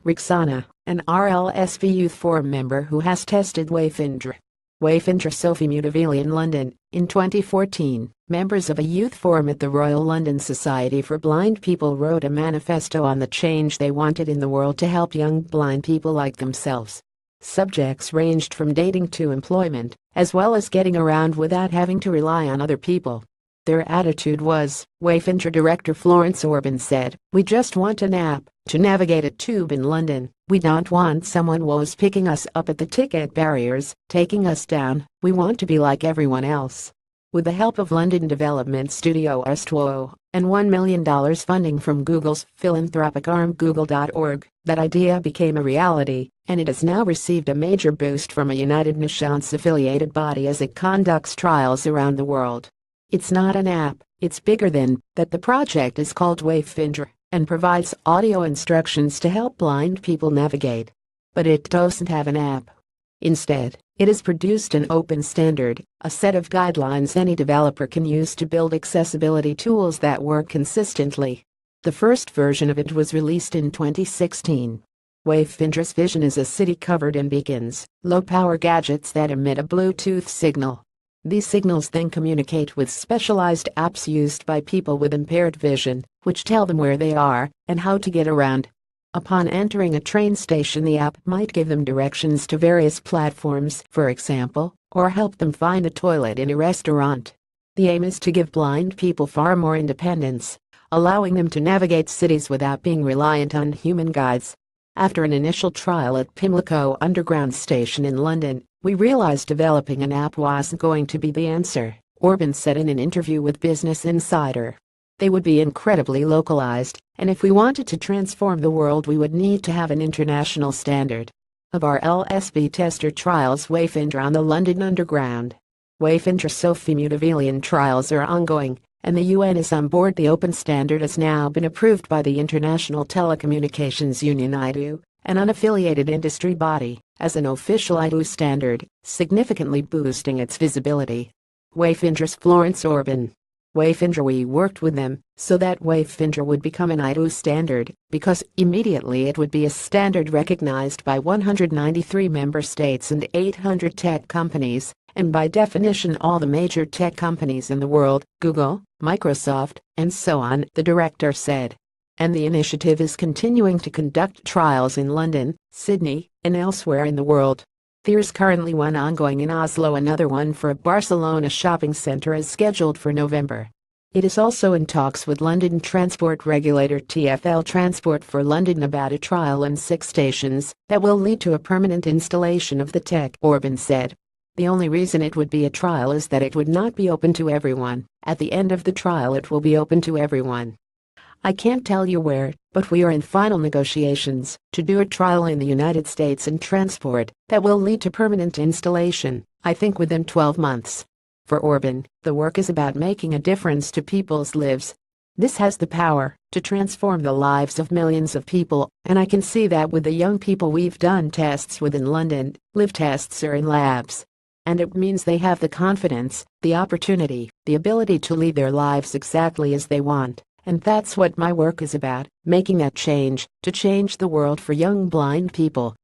Ruksana, an RLSB Youth Forum member who has tested Wayfindr. Wayfindr Sophie Mutevelian London. In 2014, members of a youth forum at the Royal London Society for Blind People wrote a manifesto on the change they wanted in the world to help young blind people like themselves. Subjects ranged from dating to employment, as well as getting around without having to rely on other people. Their attitude was, Wayfindr director Florence Orban said, "We just want an app to navigate a tube in London. We don't want someone who's picking us up at the ticket barriers, taking us down. We want to be like everyone else." With the help of London development studio Ustwo and $1 million funding from Google's philanthropic arm Google.org, that idea became a reality, and it has now received a major boost from a United Nations-affiliated body as it conducts trials around the world. It's not an app, it's bigger than that. The project is called Wayfindr and provides audio instructions to help blind people navigate. But it doesn't have an app. Instead, it has produced an open standard, a set of guidelines any developer can use to build accessibility tools that work consistently. The first version of it was released in 2016. Wayfindr's vision is a city covered in beacons, low-power gadgets that emit a Bluetooth signal. These signals then communicate with specialized apps used by people with impaired vision, which tell them where they are and how to get around. Upon entering a train station, the app might give them directions to various platforms, for example, or help them find a toilet in a restaurant. The aim is to give blind people far more independence, allowing them to navigate cities without being reliant on human guides. After an initial trial at Pimlico Underground Station in London, we realized developing an app wasn't going to be the answer, Orban said in an interview with Business Insider. They would be incredibly localized, and if we wanted to transform the world, we would need to have an international standard. Of our RLSB tester trials Wayfindr on the London Underground, Wayfindr Sophie Mutevelian trials are ongoing, and the UN is on board. The open standard has now been approved by the International Telecommunications Union (ITU), an unaffiliated industry body, as an official ITU standard, significantly boosting its visibility. Wayfindra's Florence Orban. Wayfindr, we worked with them so that Wayfindr would become an ITU standard, because immediately it would be a standard recognized by 193 member states and 800 tech companies, and by definition all the major tech companies in the world, Google, Microsoft, and so on, the director said. And the initiative is continuing to conduct trials in London, Sydney, and elsewhere in the world. There's currently one ongoing in Oslo. Another one for a Barcelona shopping centre is scheduled for November. It is also in talks with London transport regulator TfL Transport for London about a trial in 6 stations that will lead to a permanent installation of the tech, Orban said. The only reason it would be a trial is that it would not be open to everyone. At the end of the trial it will be open to everyone. I can't tell you where, but we are in final negotiations to do a trial in the United States and transport that will lead to permanent installation, I think within 12 months. For Orban, the work is about making a difference to people's lives. This has the power to transform the lives of millions of people, and I can see that with the young people we've done tests with in London. Live tests are in labs. And it means they have the confidence, the opportunity, the ability to lead their lives exactly as they want. And that's what my work is about, making that change, to change the world for young blind people.